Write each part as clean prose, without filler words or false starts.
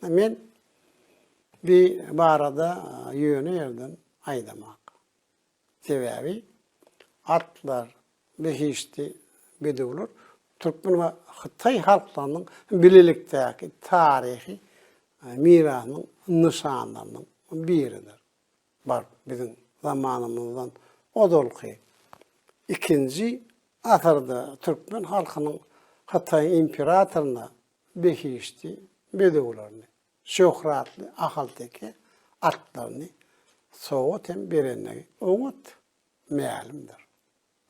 Men bir barada yöne yerden aydamak. Sebebi atlar behişti bedevler Türkmen ve Xitay halklarının bililikteki tarihi mirasının nişanlarının biridir. Var bizim zamanımızdan o dolku. İkinci asırda Türkmen halkının Xitay imparatoruna behişti bedevlerini, şöhratlı ahaldaki atlarını soğut hem birini oğut mealimdir.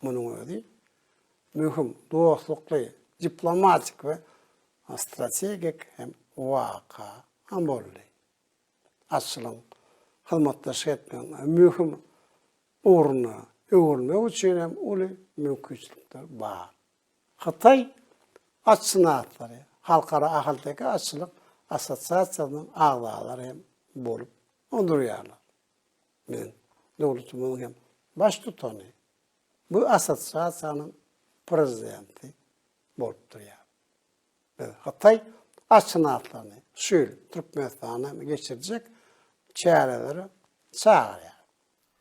Bunun ödü mühim, dostluklu, diplomatik ve stratejik hem vaka hem bollu. Aslın hizmetdaş etmeyen mühim uğruna övülmek için hem ulu mümkünçülükler var. Xitay açsınatları, halkara ahaldaki açılık asosiyasyonun ağzaları hem bolup duruyorlar. Bizim devletimizin hem baş tutanı. Bu asosiyasyonun prezidenti bolup duruyor. Xitay açsınatlarını şöyle Türkmenistan'a geçirecek çareleri çağırıyor.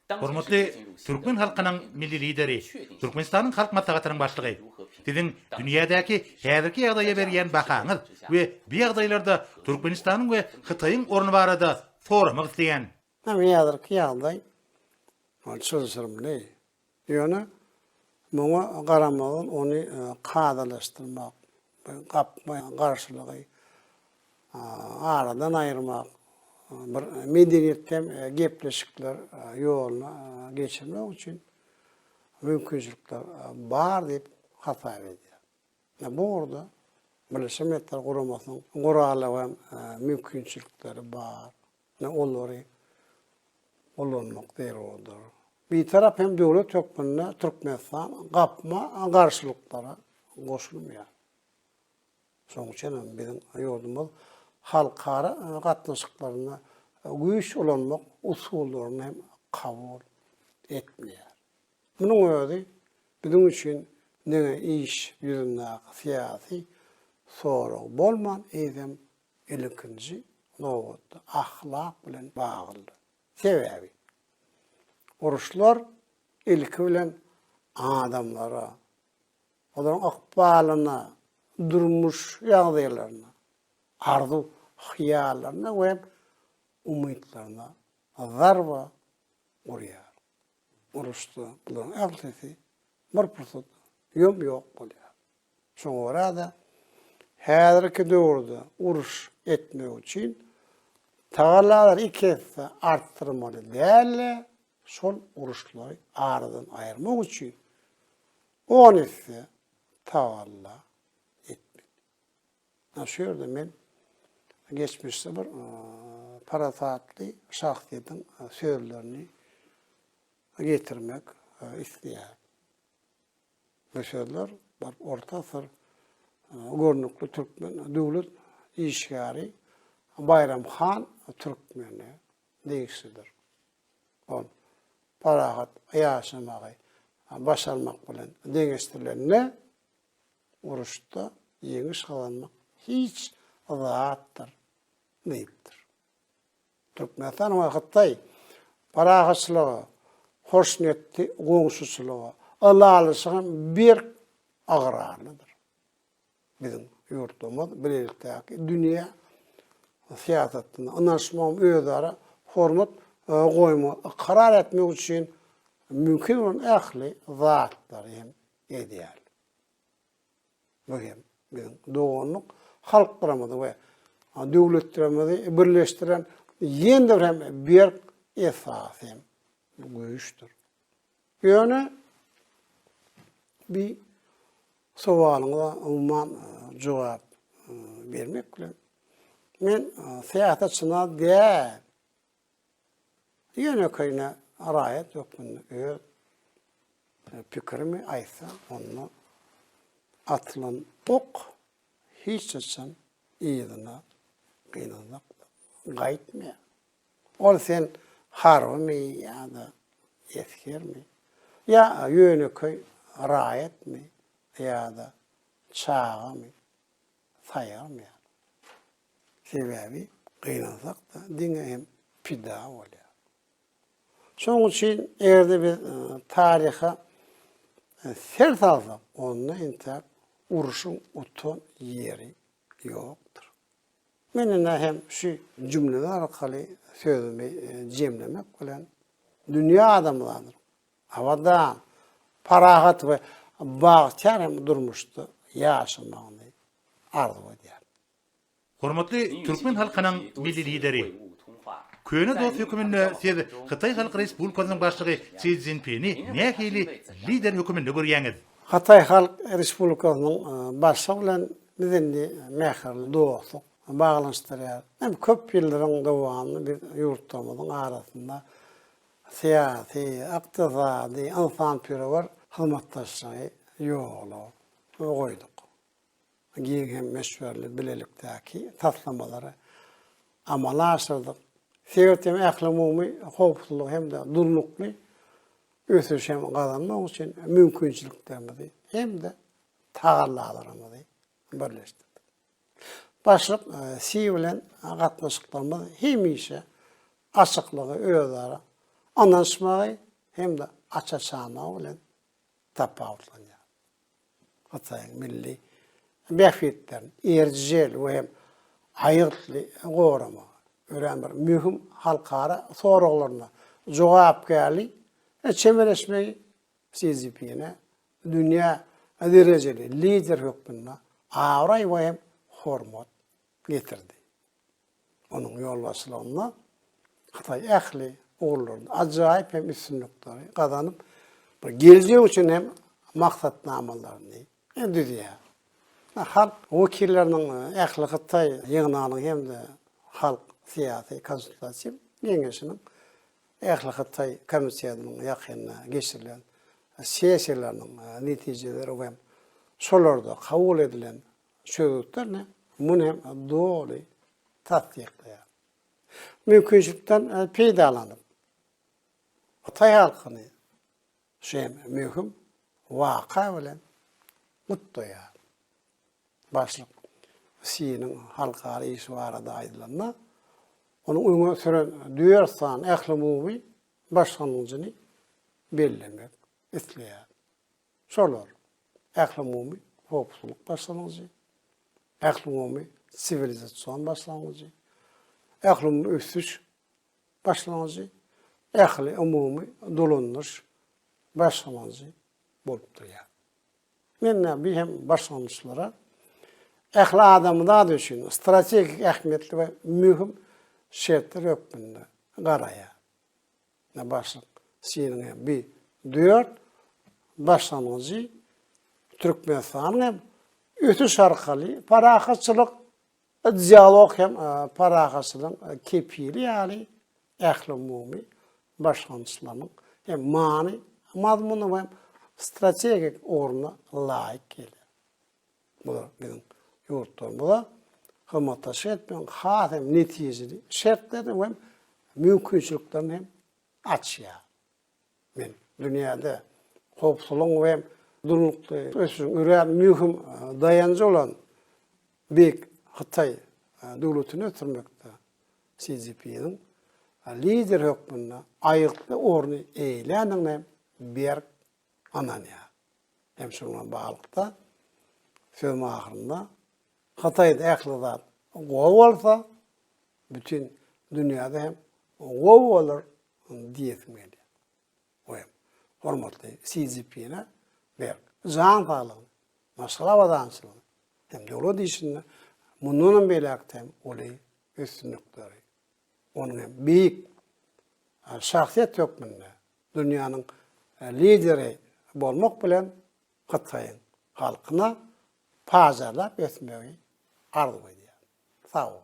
Hormatly Türkmen halkynyň milli lideri, Türkmenistanyň halk maslahatynyň başlygy. Sizin dünýädäki häzirki ýagdaýa berýän bakaňyz we bu ýagdaýlarda Türkmenistanyň we Xitaýyň orny barada soramak isleýän. Häzirki ýagdaý sözsürümli. Ýöne muňa garamadan ony kadalaşdyrmak, gapmaýan garşylygy aradan aýyrmak, bir medeniýetden gepleşikler ýoluna geçirmek üçin mümkinçilikler bar diýip hata edýär. Bu orada Birleşik Milletler Guramasynyň guraly we mümkinçilikleri bar. Olary ulanmak derewdir. Bir tarap hem döwlet hökümine Türkmenistan gapma garşylyklara goşulmaýar. Şoň üçin bizim ýurdumyz halkara gatnaşyklaryna güýç ulanmak usullaryny hem kabul etmeýär. Munyň özi bizim üçin näme iş ýüzünde syýasy sorag bolman edem ilkinji nowatda ahlak bilen bagly. Sebebi uruşlar ilki bilen adamlara, olaryň akbalyna, durmuş ýagdaýlaryna, arzu hiyallaryna we umytlaryna zarba urýar. Uruşda bulan ahlysy bir pursat ýok bolýar. Şoňa da häzirki döwürde uruş etmek üçin tagalar ikisi arttırmaly däl, şol uruşlary aradan aýyrmak üçin onysy tagalla etmek. Şu ýerde men geçmişde bir parasatly şahsiýetiň sözlerini getirmek isleýär. Bu sözler orta asır görnükli Türkmen döwlet işgäri Bayramxan Türkmeni diýişidir. On parahat ýaşamagy başarmak bilen deňeşdirilende uruşda ýeňiş galanmak hiç zatdyr diýipdir. Türkmenistan we Xitay parahatçylygy, hoşnetli goňşuçylygy, alalyşyň bir agrarlydyr. Bizim ýurtymyz bilelikdäki dünýä siýasatyna anaşmam özara hormat goýma karar etmek üçin mümkin bolan ähli zatlar hem edýär. Bu hem bizim doganlyk halk guramady we döwletlerimizi birleşdiren ýende hem bir esas hem güýçdür. Ýöne bir sowalyňa umman jogap bermek bilen men siýasatçyna däl ýöne köýne raýat ýokmyň öz pikirimi aýsa onu atylan ok hiç açan ýygyna gynanmak gaýtmaýar. Ol sen harmy ýa-da ýetkermi? Ya ýöne köý raýatmy ýa-da çağamy saýarmyýar. Sebebi kıynasak da dine hem pida oluyor. Şoň üçin erde biz tarihe sert alsak, onunla intihar uruşun utan yeri yoktur. Menine hem şu cümleler arkalı sözümü cemlemek bilen dünya adamlarıdır. Havadan parahat ve bağçar hem durmuştu yaşamağını arzu ediyor. Hormatly Türkmen halkynyň milli lideri, köne dost hökümünde siz Xitay Halk Respublikasynyň başlygy Xi Jinping'i nähili lider hökümünde görýäňiz? Hatay Halk Respublikasynyň başlygy bilen bizendi mähirli dostluk bağlanşdyrýar. Hem köp ýyllaryň dowamly bir ýurtlarymyzyň arasynda siyasi, ykdysady, insanpärwer hyzmatdaşlygy ýogly goýduk. Giň hem meşwerli bilelikdäki taslamalary amala aşyrdyk. Sebäptem ähli howpsuzlyk hem de durnukly ösüş hem gazanmak üçin mümkinçiliklerimizi hem de tagallalarymyzy birleşdirdik. Başlyk Xi bilen gatnaşyklarymyz hemişe açyklygy özara anlaşmagy hem de açaçanlygy bilen tapawutlanýar. Hatay milli behfetler, erjel we hem aýyrtly gorama, ören bir mühim halkara soraglaryna jogap berli, çemeleşmegi Xi Jinping'e dünya derejeli lider hökmünde awray we hem hormat getirdi. Onun ýolbaşçylygyna Hatay ähli oglaryny ajaýyp hem üstünlikleri gazanyp bir geljek üçin hem maksatnamalaryny düzýär. Halk wekilleriniň ähli Hatay ýygynynyň hem de halk siyasi konsultasiýa Kengeşiniň ähli Hatay komissiýasynyň ýakyna geçirilen sesiýalarynyň netijeleri we şolarda kabul edilen sözler muny hem doly tatbikleýär. Mümkinçilikden peýdalanyp Hatay halkyny şem mühim waka bilen mutlaýar. Başlyk Siýiniň halkara işi barada aýdylanma, onuň öňe süren düýer san ähli umumy başlangyjyny bellemek isleýär. Şolar ähli umumy howpsuzlyk başlangyjy, ähli umumy sivilizasiýon başlangyjy, ähli umumy ösüş başlangyjy, ähli umumy dolanyş başlangyjy bolup durýar. Men bir hem başlangyçlara ähli adamy da düşün, strategik ähmiýetli we mühim şertler hökmünde garaýar. Başlyk Siýiniň bir 4 başlangyjy Türkmenistanyň ötüş arkaly parahatçylyk, dialog hem parahatçylyk kepili ýaly ähli umumy başlangyçlaryň hem many mazmuny we strategik orna laýyk gelir. Bu bizim ýurtlarymyzda hyzmatdaşy etmeň hasem netijeli şertlerini we mümkinçiliklerini hem açýar. Men dünýäde howpsuzlyk we durlukly ösüň ören mühim dayanjy olan büyük Hatay döwletini ötürmekde Xi Jinping'in lider hökmünde aýyrtly orny eýlänigine berk ananýar. Hem şuna baglykda söz ahyrynda Hatayda ähli zat gowy bolsa bütün dünýäde hem gowy bolar diýetmeli. Oýam hormatly Xi Jinping'e berk jan baglygy, maşgala wadançylygy hem döwlet işinde mundan belaktem oly üstünlikleri. Onuň hem büyük şahsiýet hökmünde dünýäniň lideri bolmak bilen Hataýyň halkyna pazarlap etmegi arzu edýär. Sağ ol.